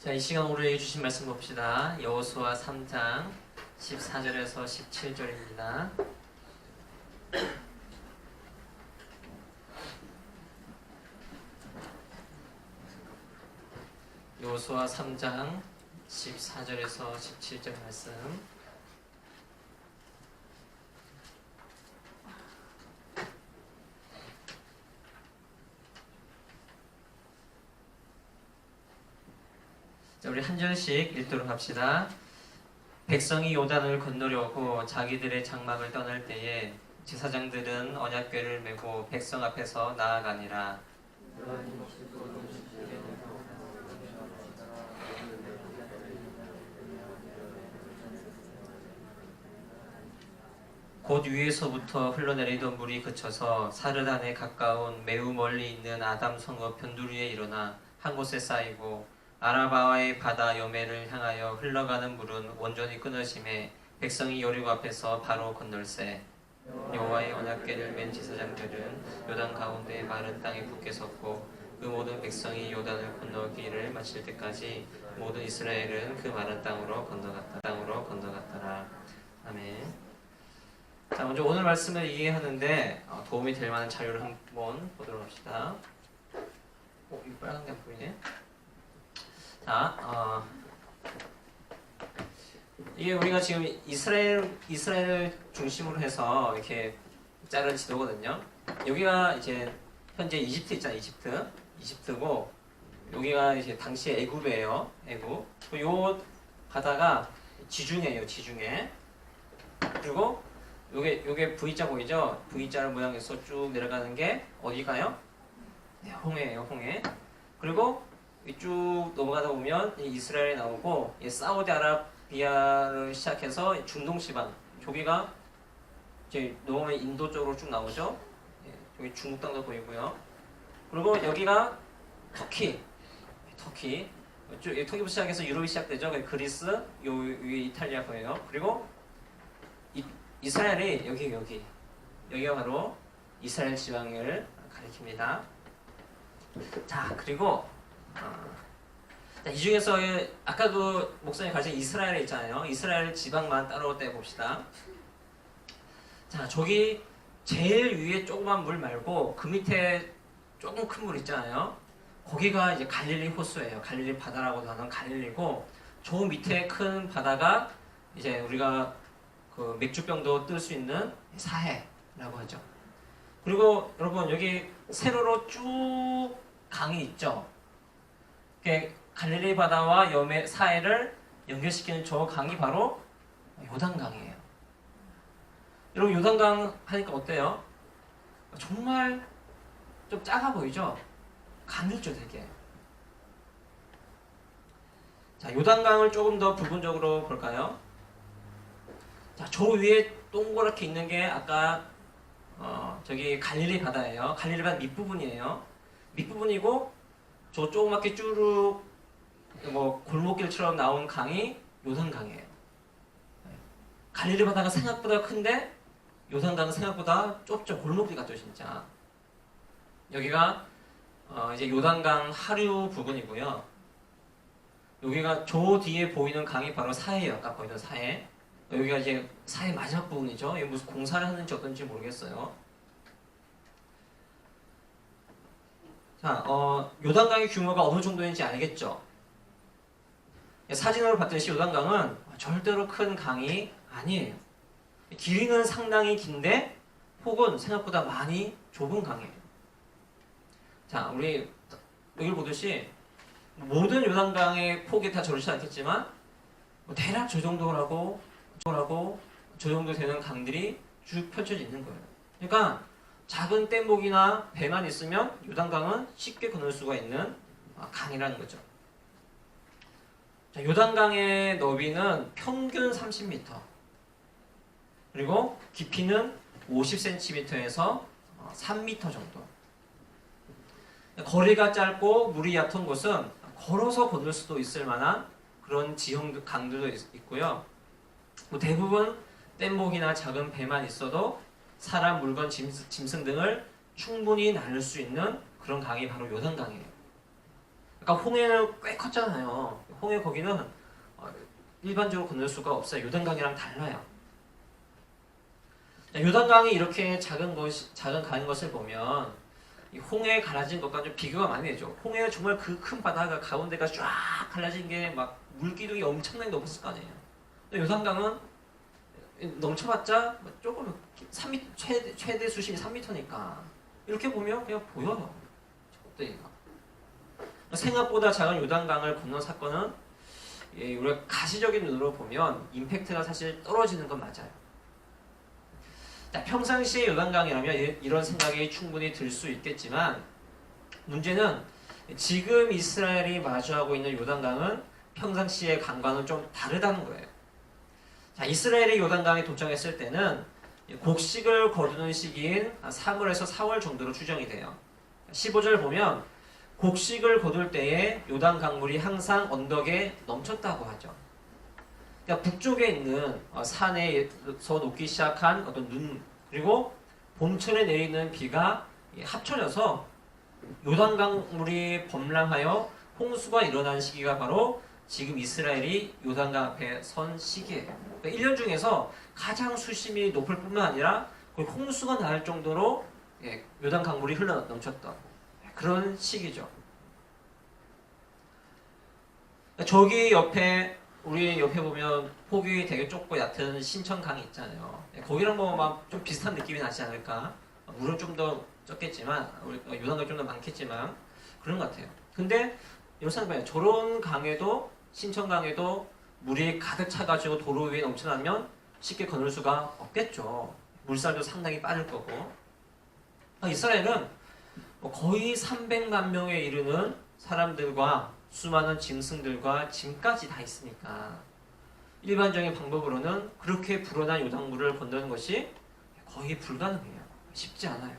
자, 이 시간 오늘 해주신 말씀 봅시다. 여호수아 3장 14절에서 17절입니다. 여호수아 3장 14절에서 17절 말씀. 자, 우리 한 절씩 읽도록 합시다. 백성이 요단을 건너려고 자기들의 장막을 떠날 때에 제사장들은 언약궤를 메고 백성 앞에서 나아가니라. 곧 위에서부터 흘러내리던 물이 그쳐서 사르단에 가까운 매우 멀리 있는 아담 성읍 변두리에 일어나 한 곳에 쌓이고 아라바와의 바다 여매를 향하여 흘러가는 물은 온전히 끊어짐에 백성이 여리고 앞에서 바로 건널세. 여호와의 언약궤를 맨 제사장들은 요단 가운데 마른 땅에 굳게 섰고 그 모든 백성이 요단을 건너기를 마칠 때까지 모든 이스라엘은 그 마른 땅으로 건너갔더라. 아멘. 자, 먼저 오늘 말씀을 이해하는데 도움이 될 만한 자료를 한번 보도록 합시다. 이거 빨간 게 안 보이네. 자, 이게 우리가 지금 이스라엘을 중심으로 해서 이렇게 자른 지도거든요. 여기가 이제 현재 이집트 있잖아요. 이집트고 여기가 이제 당시 애굽이에요. 애굽. 요 바다가 지중해예요. 지중해. 그리고 요게 V자 보이죠? V자 모양에서 쭉 내려가는 게 어디가요? 네, 홍해예요. 홍해. 그리고 쭉 넘어가다 보면 이스라엘이 나오고 사우디아라비아를 시작해서 중동 지방 저기가 이제 넘어가면 인도 쪽으로 쭉 나오죠. 여기 중국 땅도 보이고요. 그리고 여기가 터키 터키부터 시작해서 유럽이 시작되죠. 그리스, 요 위에 이탈리아 보여요. 그리고 이스라엘이 여기가 바로 이스라엘 지방을 가리킵니다. 자, 그리고 이 중에서 아까 그 목사님 가르친 이스라엘에 있잖아요. 이스라엘 지방만 따로 떼봅시다. 자, 저기 제일 위에 조그만 물 말고 그 밑에 조금 큰 물 있잖아요. 거기가 이제 갈릴리 호수예요. 갈릴리 바다라고도 하는 갈릴리고 저 밑에 큰 바다가 이제 우리가 그 맥주병도 뜰 수 있는 사해라고 하죠. 그리고 여러분 여기 세로로 쭉 강이 있죠. 갈릴리 바다와 여매 사해를 연결시키는 저 강이 바로 요단강이에요. 여러분 요단강 하니까 어때요? 정말 좀 작아 보이죠? 가늘죠 되게. 자, 요단강을 조금 더 부분적으로 볼까요? 자, 저 위에 동그랗게 있는 게 아까 저기 갈릴리 바다예요. 갈릴리 바다 밑부분이에요. 밑부분이고 저 조그맣게 쭈룩 골목길처럼 나온 강이 요단강이에요. 갈릴리 바다가 생각보다 큰데 요단강은 생각보다 좁죠. 골목길 같죠 진짜. 여기가 이제 요단강 하류 부분이고요. 여기가 저 뒤에 보이는 강이 바로 사해예요. 아까 보이던 사해. 여기가 이제 사해 마지막 부분이죠. 이게 무슨 공사를 하는지 어떤지 모르겠어요. 자, 요단강의 규모가 어느 정도인지 알겠죠? 사진으로 봤듯이 요단강은 절대로 큰 강이 아니에요. 길이는 상당히 긴데 폭은 생각보다 많이 좁은 강이에요. 자, 우리 여기를 보듯이 모든 요단강의 폭이 다 저렇지 않겠지만 대략 저 정도라고 저 정도 되는 강들이 쭉 펼쳐져 있는 거예요. 그러니까 작은 뗏목이나 배만 있으면 요단강은 쉽게 건널 수가 있는 강이라는 거죠. 자, 요단강의 너비는 평균 30m 그리고 깊이는 50cm에서 3m 정도. 거리가 짧고 물이 얕은 곳은 걸어서 건널 수도 있을 만한 그런 지형 강들도 있고요. 대부분 뗏목이나 작은 배만 있어도 사람, 물건, 짐승 등을 충분히 나눌 수 있는 그런 강이 바로 요단강이에요. 그러니까 홍해는 꽤 컸잖아요. 홍해 거기는 일반적으로 건널 수가 없어요. 요단강이랑 달라요. 요단강이 이렇게 작은 강인 것을 보면 이 홍해 갈라진 것과 좀 비교가 많이 되죠. 홍해는 정말 그 큰 바다가 가운데가 쫙 갈라진 게 막 물기둥이 엄청나게 넘었을 거 아니에요. 근데 요단강은 넘쳐봤자 조금 3m, 최대 수심이 3m니까 이렇게 보면 그냥 보여요. 적대기가. 생각보다 작은 요단강을 건넌 사건은 우리가 가시적인 눈으로 보면 임팩트가 사실 떨어지는 건 맞아요. 평상시에 요단강이라면 이런 생각이 충분히 들 수 있겠지만 문제는 지금 이스라엘이 마주하고 있는 요단강은 평상시의 강과는 좀 다르다는 거예요. 자, 이스라엘이 요단강에 도착했을 때는 곡식을 거두는 시기인 3월에서 4월 정도로 추정이 돼요. 15절 보면 곡식을 거둘 때에 요단 강물이 항상 언덕에 넘쳤다고 하죠. 그러니까 북쪽에 있는 산에서 녹기 시작한 어떤 눈 그리고 봄철에 내리는 비가 합쳐져서 요단 강물이 범람하여 홍수가 일어난 시기가 바로 지금 이스라엘이 요단강 앞에 선 시기예요. 그러니까 1년 중에서 가장 수심이 높을 뿐만 아니라 거의 홍수가 날 정도로 요단 강물이 흘러 넘쳤던 그런 시기죠. 저기 옆에 우리 옆에 보면 폭이 되게 좁고 얕은 신천강이 있잖아요. 거기랑 뭐 막 좀 비슷한 느낌이 나지 않을까? 물은 좀 더 적겠지만 요단강이 좀 더 많겠지만 그런 것 같아요. 근데 이런 생각해요. 저런 강에도 신천강에도 물이 가득 차가지고 도로 위에 넘쳐나면 쉽게 건널 수가 없겠죠. 물살도 상당히 빠를 거고. 이스라엘은 거의 300만 명에 이르는 사람들과 수많은 짐승들과 짐까지 다 있으니까 일반적인 방법으로는 그렇게 불어난 요단물을 건너는 것이 거의 불가능해요. 쉽지 않아요.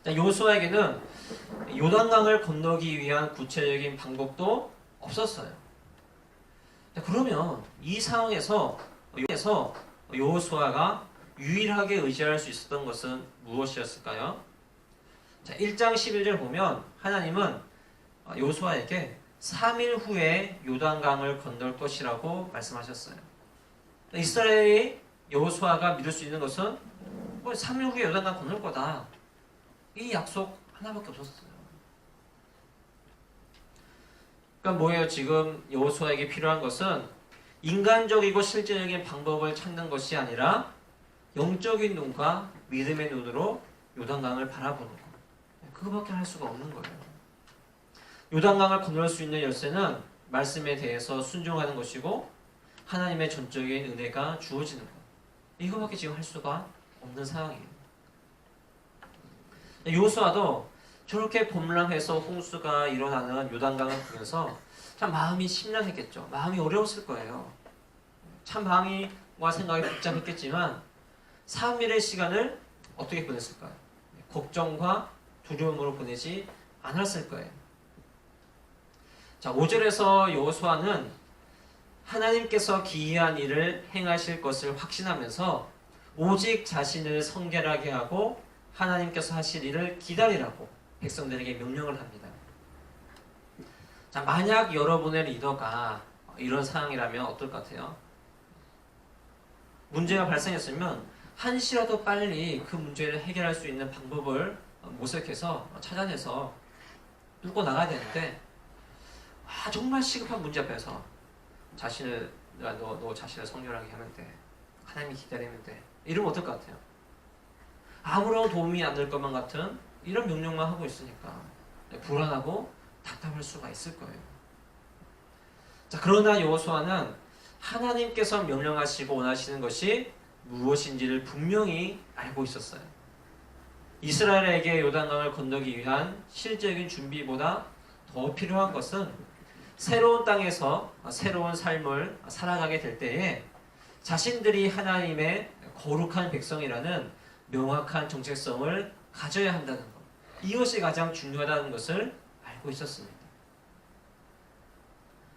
요수아에게는 요단강을 건너기 위한 구체적인 방법도 없었어요. 그러면 이 상황에서 여호수아가 유일하게 의지할 수 있었던 것은 무엇이었을까요? 자, 1장 11절 보면 하나님은 여호수아에게 3일 후에 요단강을 건널 것이라고 말씀하셨어요. 이스라엘이 여호수아가 믿을 수 있는 것은 3일 후에 요단강 건널 거다. 이 약속 하나밖에 없었어요. 그러니까 뭐예요? 지금 여호수아에게 필요한 것은 인간적이고 실제적인 방법을 찾는 것이 아니라 영적인 눈과 믿음의 눈으로 요단강을 바라보는 것. 그거밖에 할 수가 없는 거예요. 요단강을 건널 수 있는 열쇠는 말씀에 대해서 순종하는 것이고 하나님의 전적인 은혜가 주어지는 것. 이거밖에 지금 할 수가 없는 상황이에요. 여호수아도 저렇게 범람해서 홍수가 일어나는 요단강을 보면서 참 마음이 심란했겠죠. 마음이 어려웠을 거예요. 참 마음과 생각이 복잡했겠지만 3일의 시간을 어떻게 보냈을까요? 걱정과 두려움으로 보내지 않았을 거예요. 자, 5절에서 여호수아는 하나님께서 기이한 일을 행하실 것을 확신하면서 오직 자신을 성결하게 하고 하나님께서 하실 일을 기다리라고 백성들에게 명령을 합니다. 자, 만약 여러분의 리더가 이런 상황이라면 어떨 것 같아요? 문제가 발생했으면 한시라도 빨리 그 문제를 해결할 수 있는 방법을 모색해서 찾아내서 뚫고 나가야 되는데 정말 시급한 문제 앞에서 너 자신을 성결하게 하면 돼. 하나님이 기다리면 돼. 이러면 어떨 것 같아요? 아무런 도움이 안 될 것만 같은 이런 명령만 하고 있으니까 불안하고 답답할 수가 있을 거예요. 자, 그러나 여호수아는 하나님께서 명령하시고 원하시는 것이 무엇인지를 분명히 알고 있었어요. 이스라엘에게 요단강을 건너기 위한 실제적인 준비보다 더 필요한 것은 새로운 땅에서 새로운 삶을 살아가게 될 때에 자신들이 하나님의 거룩한 백성이라는 명확한 정체성을 가져야 한다는 것. 이것이 가장 중요하다는 것을 알고 있었습니다.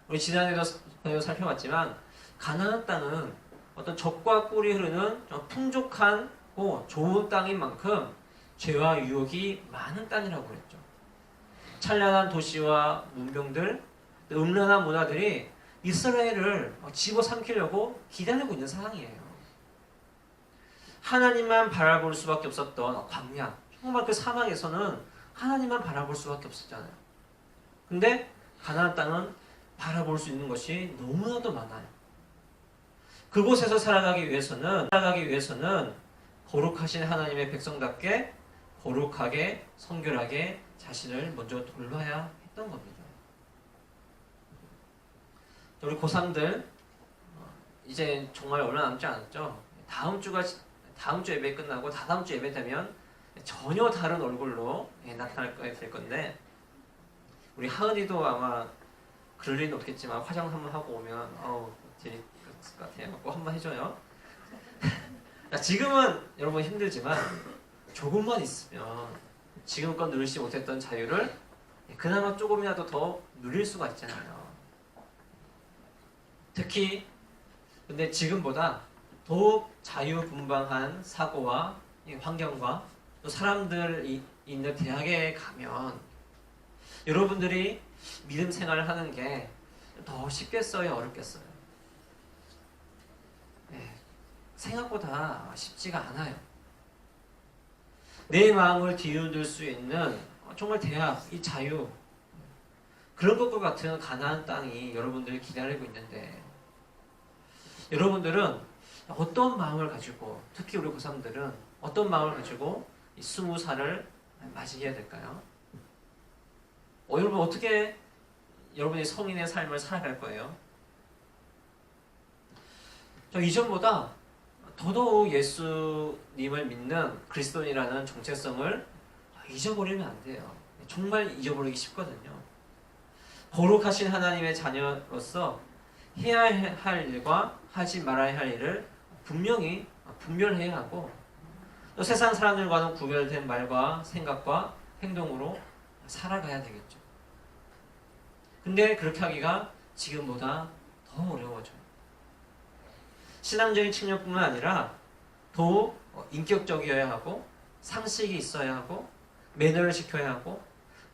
우리 지난해도 살펴봤지만 가나안 땅은 어떤 젖과 꿀이 흐르는 풍족하고 좋은 땅인 만큼 죄와 유혹이 많은 땅이라고 그랬죠. 찬란한 도시와 문명들, 음란한 문화들이 이스라엘을 집어삼키려고 기다리고 있는 상황이에요. 하나님만 바라볼 수밖에 없었던 광야, 정말 그 사막에서는 하나님만 바라볼 수밖에 없었잖아요. 근데 가나안 땅은 바라볼 수 있는 것이 너무나도 많아요. 그곳에서 살아가기 위해서는 거룩하신 하나님의 백성답게 거룩하게 성결하게 자신을 먼저 돌봐야 했던 겁니다. 우리 고3들 이제 정말 얼마 남지 않았죠. 다음 주 예배 끝나고 다다음 주 예배 되면 전혀 다른 얼굴로 나타날 될 건데, 우리 하은이도 아마 그럴 리는 없겠지만 화장 한번 하고 오면 재밌을 것 같아요. 꼭 한번 해줘요. 지금은 여러분 힘들지만 조금만 있으면 지금껏 누리지 못했던 자유를 그나마 조금이라도 더 누릴 수가 있잖아요. 특히 근데 지금보다 더욱 자유분방한 사고와 환경과 또 사람들이 있는 대학에 가면 여러분들이 믿음 생활을 하는 게 더 쉽겠어요, 어렵겠어요? 네, 생각보다 쉽지가 않아요. 내 마음을 뒤흔들 수 있는 정말 대학, 이 자유, 그런 것과 같은 가나안 땅이 여러분들을 기다리고 있는데, 여러분들은 어떤 마음을 가지고, 특히 우리 고3들은 어떤 마음을 가지고 이 20살을 맞이해야 될까요? 여러분 어떻게 여러분이 성인의 삶을 살아갈 거예요? 이전보다 더더욱 예수님을 믿는 그리스도인이라는 정체성을 잊어버리면 안 돼요. 정말 잊어버리기 쉽거든요. 거룩하신 하나님의 자녀로서 해야 할 일과 하지 말아야 할 일을 분명히 분별해야 하고, 또 세상 사람들과는 구별된 말과 생각과 행동으로 살아가야 되겠죠. 근데 그렇게 하기가 지금보다 더 어려워져요. 신앙적인 측면뿐만 아니라 더욱 인격적이어야 하고, 상식이 있어야 하고, 매너를 지켜야 하고,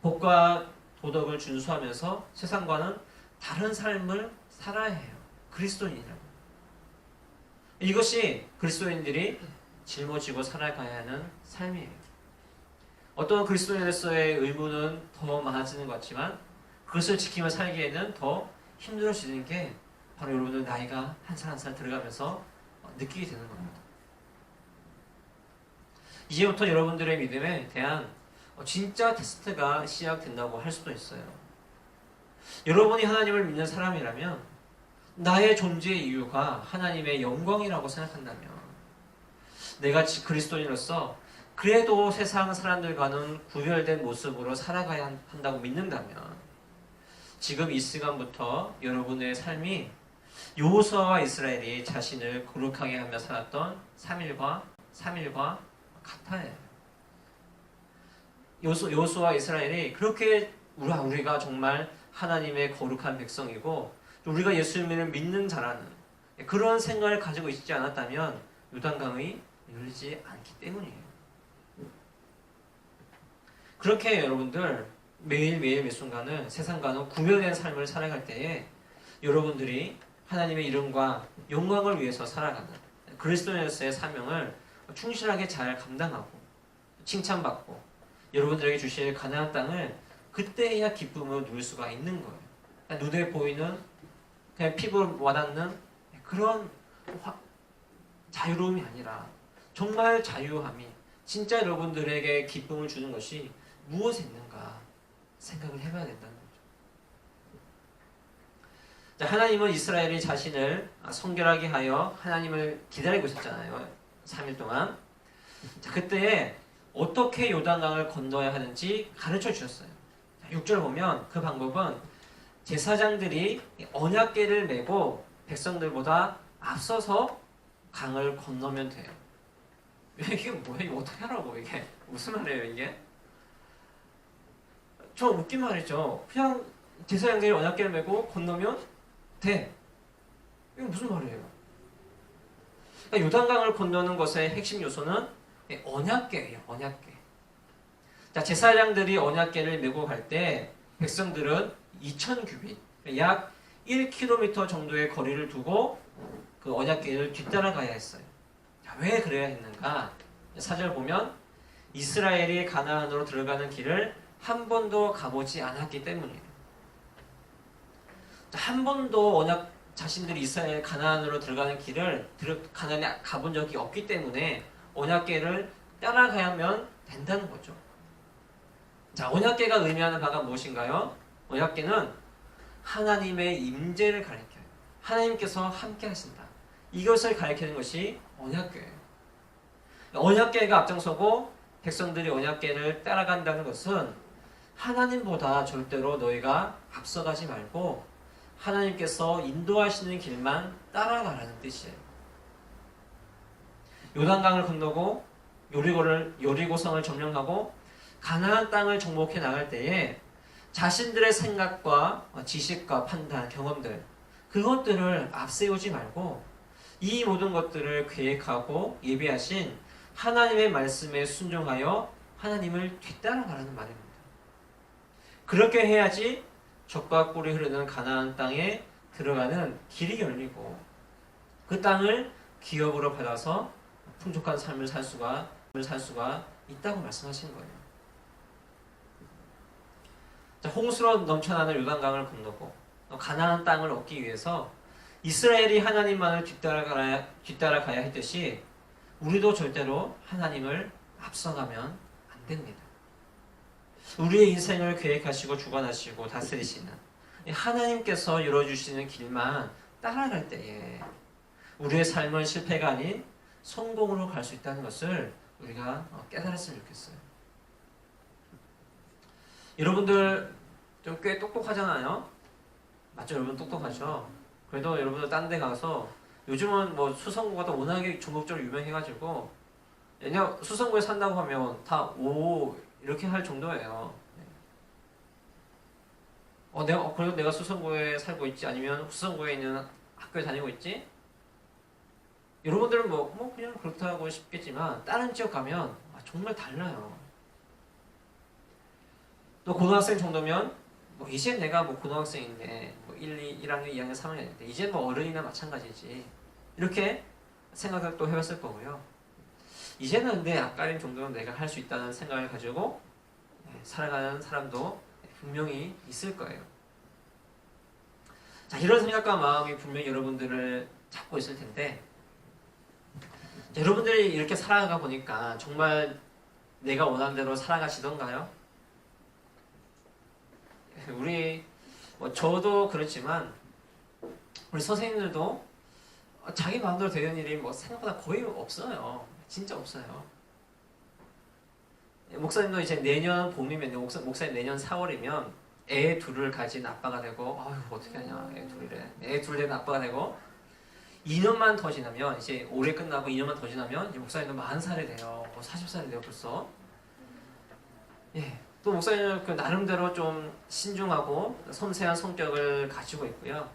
법과 도덕을 준수하면서 세상과는 다른 삶을 살아야 해요. 그리스도인이라고. 이것이 그리스도인들이 짊어지고 살아가야 하는 삶이에요. 어떤 그리스도인으로서의 의무는 더 많아지는 것 같지만 그것을 지키며 살기에는 더 힘들어지는 게 바로 여러분들 나이가 한 살 한 살 들어가면서 느끼게 되는 겁니다. 이제부터 여러분들의 믿음에 대한 진짜 테스트가 시작된다고 할 수도 있어요. 여러분이 하나님을 믿는 사람이라면 나의 존재의 이유가 하나님의 영광이라고 생각한다면, 내가 그리스도인으로서 그래도 세상 사람들과는 구별된 모습으로 살아가야 한다고 믿는다면, 지금 이 시간부터 여러분의 삶이 여호수아와 이스라엘이 자신을 거룩하게 하며 살았던 3일과 같아요. 여호수아와 이스라엘이 그렇게 우리가 정말 하나님의 거룩한 백성이고 우리가 예수님을 믿는 자라는 그런 생각을 가지고 있지 않았다면 요단강이 열리지 않기 때문이에요. 그렇게 여러분들 매일매일 매 순간을 세상과는 구별된 삶을 살아갈 때에 여러분들이 하나님의 이름과 영광을 위해서 살아가는 그리스도인으로서의 사명을 충실하게 잘 감당하고 칭찬받고 여러분들에게 주실 가나안 땅을 그때야 기쁨으로 누릴 수가 있는 거예요. 눈에 보이는 그냥 피부에 와닿는 그런 자유로움이 아니라 정말 자유함이 진짜 여러분들에게 기쁨을 주는 것이 무엇에 있는가 생각을 해봐야 된다는 거죠. 자, 하나님은 이스라엘이 자신을 성결하게 하여 하나님을 기다리고 있었잖아요. 3일 동안. 자, 그때에 어떻게 요단강을 건너야 하는지 가르쳐 주셨어요. 6절 보면 그 방법은 제사장들이 언약궤를 메고 백성들보다 앞서서 강을 건너면 돼요. 이게 뭐야? 이거 어떻게 하라고? 이게 무슨 말이에요 이게? 좀 웃긴 말이죠. 그냥 제사장들이 언약궤를 메고 건너면 돼. 이게 무슨 말이에요? 그러니까 요단강을 건너는 것의 핵심 요소는 언약궤예요. 언약궤. 자, 제사장들이 언약궤를 메고 갈 때 백성들은 2000규빗, 약 1km 정도의 거리를 두고 그 언약궤를 뒤따라가야 했어요. 자, 왜 그래야 했는가? 4절 보면 이스라엘이 가나안으로 들어가는 길을 한 번도 가보지 않았기 때문이에요. 자, 한 번도 언약 자신들이 이스라엘 가나안으로 들어가는 길을 가나안에 가본 적이 없기 때문에 언약궤를 따라가야만 된다는 거죠. 자, 언약궤가 의미하는 바가 무엇인가요? 언약궤는 하나님의 임재를 가리켜요. 하나님께서 함께 하신다. 이것을 가리키는 것이 언약궤예요. 언약궤가 앞장서고 백성들이 언약궤를 따라간다는 것은 하나님보다 절대로 너희가 앞서가지 말고 하나님께서 인도하시는 길만 따라가라는 뜻이에요. 요단강을 건너고 여리고성을 점령하고 가나안 땅을 정복해 나갈 때에 자신들의 생각과 지식과 판단, 경험들 그것들을 앞세우지 말고 이 모든 것들을 계획하고 예비하신 하나님의 말씀에 순종하여 하나님을 뒤따라가라는 말입니다. 그렇게 해야지 젖과 꿀이 흐르는 가나안 땅에 들어가는 길이 열리고 그 땅을 기업으로 받아서 풍족한 삶을 살 수가 있다고 말씀하신 거예요. 자, 홍수로 넘쳐나는 요단강을 건너고 가나안 땅을 얻기 위해서 이스라엘이 하나님만을 뒤따라가야 했듯이 우리도 절대로 하나님을 앞서가면 안 됩니다. 우리의 인생을 계획하시고 주관하시고 다스리시는 하나님께서 열어주시는 길만 따라갈 때에 우리의 삶은 실패가 아닌 성공으로 갈 수 있다는 것을 우리가 깨달았으면 좋겠어요. 여러분들 좀 꽤 똑똑하잖아요. 맞죠? 여러분 똑똑하죠? 그래도 여러분들 딴 데 가서 요즘은 뭐 수성구가 또 워낙에 전국적으로 유명해가지고 그냥 수성구에 산다고 하면 다 오 이렇게 할 정도예요. 그래도 내가 수성구에 살고 있지 아니면 수성구에 있는 학교에 다니고 있지? 여러분들은 뭐 그냥 그렇다고 싶겠지만 다른 지역 가면 정말 달라요. 또 고등학생 정도면 이제 내가 고등학생인데 1학년, 2학년, 3학년인데 이제 어른이나 마찬가지지 이렇게 생각을 또 해봤을 거고요. 이제는 근데 아까린 정도는 내가 할 수 있다는 생각을 가지고 살아가는 사람도 분명히 있을 거예요. 자, 이런 생각과 마음이 분명히 여러분들을 잡고 있을 텐데 여러분들이 이렇게 살아가 보니까 정말 내가 원하는 대로 살아가시던가요? 우리 저도 그렇지만 우리 선생님들도 자기 마음대로 되는 일이 생각보다 거의 없어요. 진짜 없어요. 목사님도 이제 내년 봄이면 목사님 내년 4월이면 애 둘을 가진 아빠가 되고 어떻게 하냐 애 둘이래 애 둘 된 아빠가 되고 2년만 더 지나면 이제 올해 끝나고 2년만 더 지나면 이제 목사님도 40살이 돼요. 40살이 돼요 벌써. 예. 또 목사님은 그 나름대로 좀 신중하고 섬세한 성격을 가지고 있고요.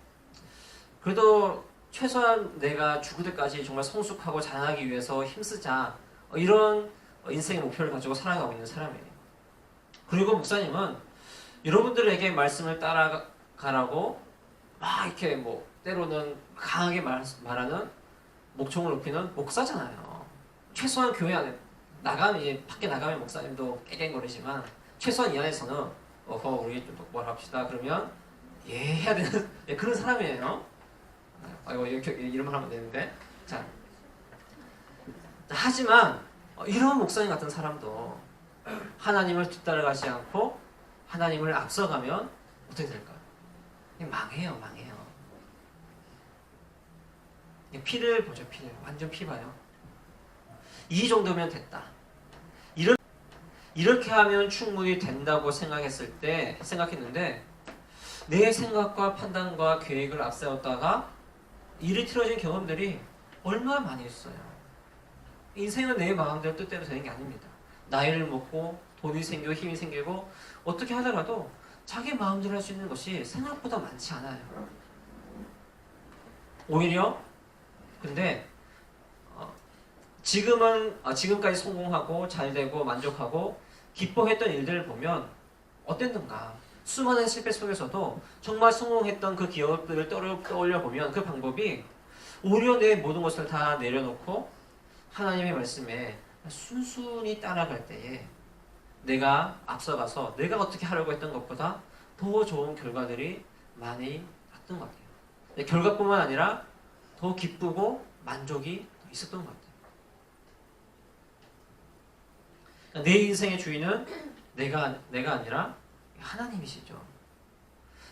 그래도 최소한 내가 죽을 때까지 정말 성숙하고 자라나기 위해서 힘쓰자 이런 인생의 목표를 가지고 살아가고 있는 사람이에요. 그리고 목사님은 여러분들에게 말씀을 따라가라고 막 이렇게 때로는 강하게 말하는 목청을 높이는 목사잖아요. 최소한 교회 안에 밖에 나가면 목사님도 깨갱거리지만 최소한 이 안에서는 우리 좀 똑바로 합시다 그러면 해야 되는 그런 사람이에요. 이렇게 이런 말 하면 되는데 자 하지만 이런 목사님 같은 사람도 하나님을 뒤따라가지 않고 하나님을 앞서가면 어떻게 될까요? 망해요. 피를 보죠. 피를 완전 피 봐요. 이 정도면 됐다. 이렇게 하면 충분히 된다고 생각했는데 내 생각과 판단과 계획을 앞세웠다가 일이 틀어진 경험들이 얼마나 많이 있어요. 인생은 내 마음대로 뜻대로 되는 게 아닙니다. 나이를 먹고 돈이 생기고 힘이 생기고 어떻게 하더라도 자기 마음대로 할 수 있는 것이 생각보다 많지 않아요. 오히려 근데 지금까지 성공하고 잘되고 만족하고 기뻐했던 일들을 보면 어땠는가? 수많은 실패 속에서도 정말 성공했던 그 기업들을 떠올려 보면 그 방법이 오히려 내 모든 것을 다 내려놓고 하나님의 말씀에 순순히 따라갈 때에 내가 앞서가서 내가 어떻게 하려고 했던 것보다 더 좋은 결과들이 많이 났던 것 같아요. 결과뿐만 아니라 더 기쁘고 만족이 더 있었던 것 같아요. 내 인생의 주인은 내가 아니라 하나님이시죠.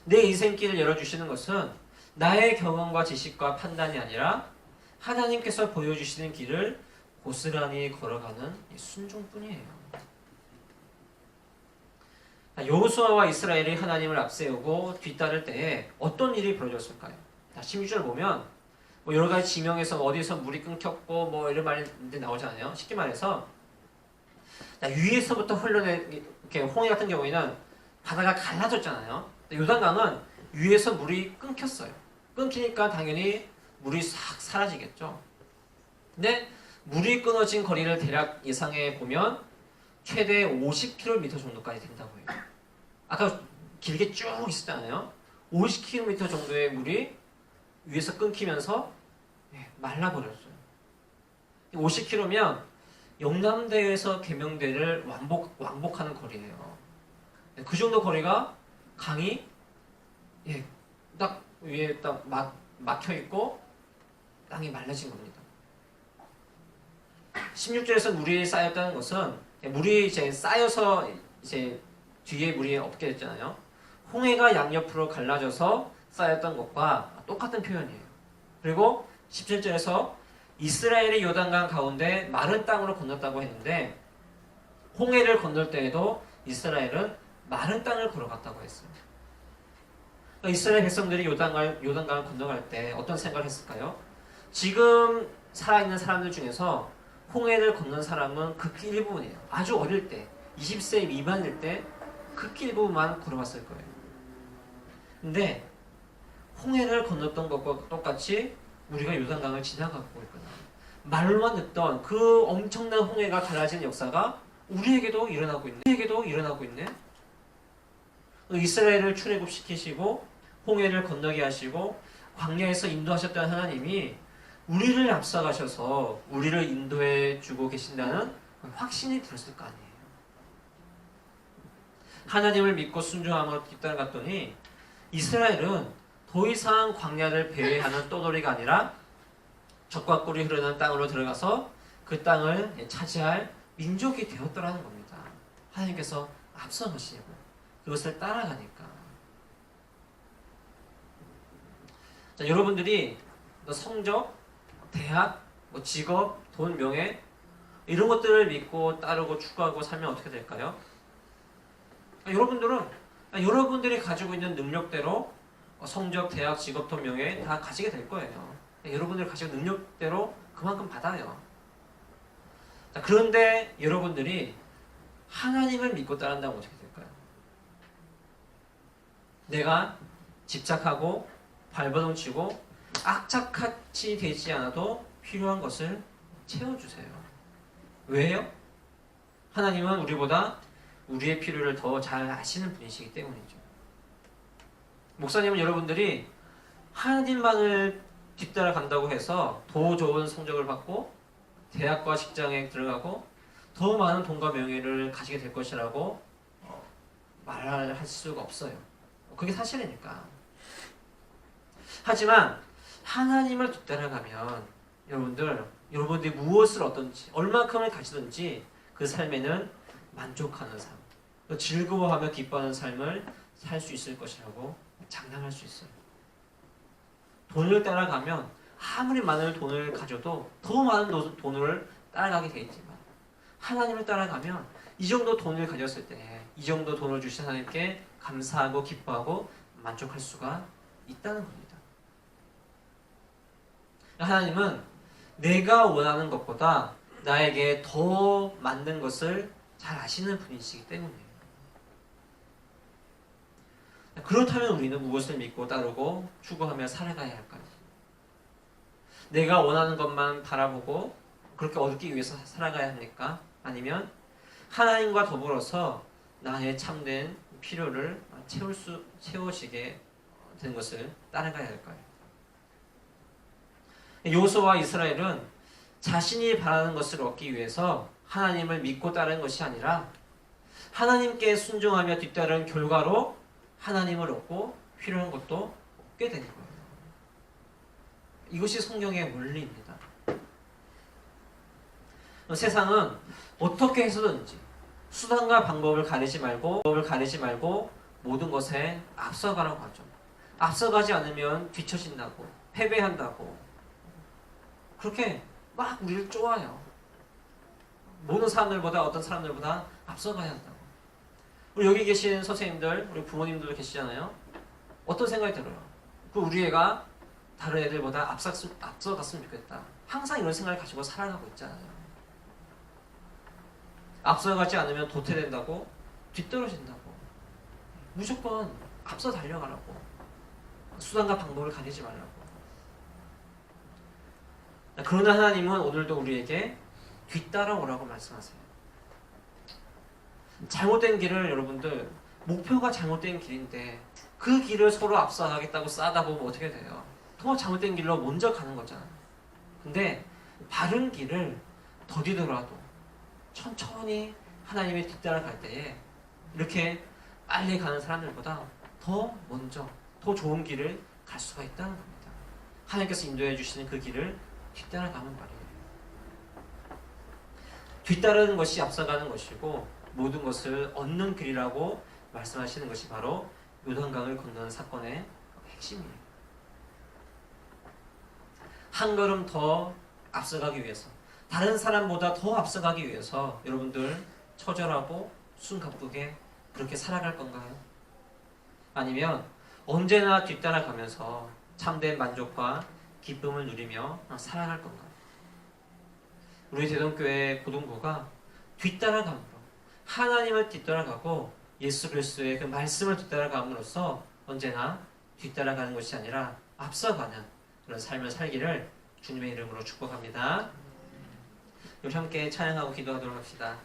내 인생길을 열어주시는 것은 나의 경험과 지식과 판단이 아니라 하나님께서 보여주시는 길을 고스란히 걸어가는 순종뿐이에요. 여호수아와 이스라엘이 하나님을 앞세우고 뒤따를 때에 어떤 일이 벌어졌을까요? 16절 보면 뭐 여러 가지 지명에서 어디서 물이 끊겼고 뭐 이런 말이 나오잖아요. 쉽게 말해서 위에서부터 이렇게 홍해 같은 경우에는 바다가 갈라졌잖아요. 요단강은 위에서 물이 끊겼어요. 끊기니까 당연히 물이 싹 사라지겠죠. 근데 물이 끊어진 거리를 대략 예상해 보면 최대 50km 정도까지 된다고 해요. 아까 길게 쭉 있었잖아요. 50km 정도의 물이 위에서 끊기면서 말라버렸어요. 50km면 영남대에서 계명대를 왕복하는 거리예요. 그 정도 거리가 강이 딱 위에 딱 막혀 있고 땅이 말라진 겁니다. 16절에서 물이 쌓였다는 것은 물이 이제 쌓여서 이제 뒤에 물이 없게 됐잖아요. 홍해가 양옆으로 갈라져서 쌓였던 것과 똑같은 표현이에요. 그리고 17절에서 이스라엘이 요단강 가운데 마른 땅으로 건넜다고 했는데 홍해를 건널 때에도 이스라엘은 마른 땅을 걸어갔다고 했어요. 그러니까 이스라엘 백성들이 요단강을 건너갈 때 어떤 생각을 했을까요? 지금 살아있는 사람들 중에서 홍해를 건넌 사람은 극히 일부분이에요. 아주 어릴 때, 20세 미만일 때 극히 일부분만 걸어봤을 거예요. 근데 홍해를 건넜던 것과 똑같이 우리가 요단강을 지나가고 있거나 말로만 듣던 그 엄청난 홍해가 갈라진 역사가 우리에게도 일어나고 있네. 이스라엘을 출애굽시키시고 홍해를 건너게 하시고 광야에서 인도하셨던 하나님이 우리를 앞서가셔서 우리를 인도해 주고 계신다는 확신이 들었을 거 아니에요. 하나님을 믿고 순종함으로 뒤따라갔더니 이스라엘은 더 이상 광야를 배회하는 떠돌이가 아니라 적과 꿀이 흐르는 땅으로 들어가서 그 땅을 차지할 민족이 되었더라는 겁니다. 하나님께서 앞서가시고 그것을 따라가니까. 자, 여러분들이 성적, 대학, 직업, 돈, 명예 이런 것들을 믿고 따르고 추구하고 살면 어떻게 될까요? 여러분들이 가지고 있는 능력대로 성적, 대학, 직업, 돈, 명예 다 가지게 될 거예요. 여러분들이 가지고 있는 능력대로 그만큼 받아요. 자, 그런데 여러분들이 하나님을 믿고 따른다면 어떻게 될까요? 내가 집착하고 발버둥 치고 악착같이 되지 않아도 필요한 것을 채워주세요. 왜요? 하나님은 우리보다 우리의 필요를 더 잘 아시는 분이시기 때문이죠. 목사님은 여러분들이 하나님만을 뒤따라 간다고 해서 더 좋은 성적을 받고 대학과 직장에 들어가고 더 많은 돈과 명예를 가지게 될 것이라고 말할 수가 없어요. 그게 사실이니까. 하지만 하나님을 뒤따라가면 여러분들이 무엇을 얻든지 얼마큼을 가지든지 그 삶에는 만족하는 삶, 즐거워하며 기뻐하는 삶을 살 수 있을 것이라고 장담할 수 있어요. 돈을 따라가면 아무리 많은 돈을 가져도 더 많은 돈을 따라가게 돼 있지만 하나님을 따라가면 이 정도 돈을 가졌을 때 이 정도 돈을 주신 하나님께 감사하고 기뻐하고 만족할 수가 있다는 겁니다. 하나님은 내가 원하는 것보다 나에게 더 맞는 것을 잘 아시는 분이시기 때문이에요. 그렇다면 우리는 무엇을 믿고 따르고 추구하며 살아가야 할까요? 내가 원하는 것만 바라보고 그렇게 얻기 위해서 살아가야 합니까? 아니면 하나님과 더불어서 나의 참된 필요를 채우시게 되는 것을 따라가야 할 거예요. 여호수아와 이스라엘은 자신이 바라는 것을 얻기 위해서 하나님을 믿고 따르는 것이 아니라 하나님께 순종하며 뒤따른 결과로 하나님을 얻고 필요한 것도 얻게 되는 거예요. 이것이 성경의 원리입니다. 세상은 어떻게 해서든지 수단과 방법을 가리지 말고 모든 것에 앞서가라고 하죠. 앞서가지 않으면 뒤처진다고, 패배한다고, 그렇게 막 우리를 쪼아요. 모든 사람들보다, 어떤 사람들보다 앞서가야 한다고. 우리 여기 계신 선생님들, 우리 부모님들도 계시잖아요. 어떤 생각이 들어요? 우리 애가 다른 애들보다 앞서갔으면 좋겠다. 항상 이런 생각을 가지고 살아가고 있잖아요. 앞서가지 않으면 도태된다고, 뒤떨어진다고. 무조건 앞서 달려가라고. 수단과 방법을 가리지 말라고. 그러나 하나님은 오늘도 우리에게 뒤따라오라고 말씀하세요. 잘못된 길을, 여러분들, 목표가 잘못된 길인데 그 길을 서로 앞서가겠다고 싸다 보면 어떻게 돼요? 더 잘못된 길로 먼저 가는 거잖아요. 근데 바른 길을 더디더라도 천천히 하나님의 뒤따라갈 때에 이렇게 빨리 가는 사람들보다 더 먼저, 더 좋은 길을 갈 수가 있다는 겁니다. 하나님께서 인도해 주시는 그 길을 뒤따라가면 말이에요. 뒤따르는 것이 앞서가는 것이고 모든 것을 얻는 길이라고 말씀하시는 것이 바로 요단강을 건너는 사건의 핵심이에요. 한 걸음 더 앞서가기 위해서, 다른 사람보다 더 앞서가기 위해서 여러분들 처절하고 숨가쁘게 그렇게 살아갈 건가요? 아니면 언제나 뒤따라가면서 참된 만족과 기쁨을 누리며 살아갈 건가요? 우리 대동교회 고등부가 뒤따라감으로, 하나님을 뒤따라가고 예수 그리스도의 그 말씀을 뒤따라감으로써 언제나 뒤따라가는 것이 아니라 앞서가는 그런 삶을 살기를 주님의 이름으로 축복합니다. 우리 함께 찬양하고 기도하도록 합시다.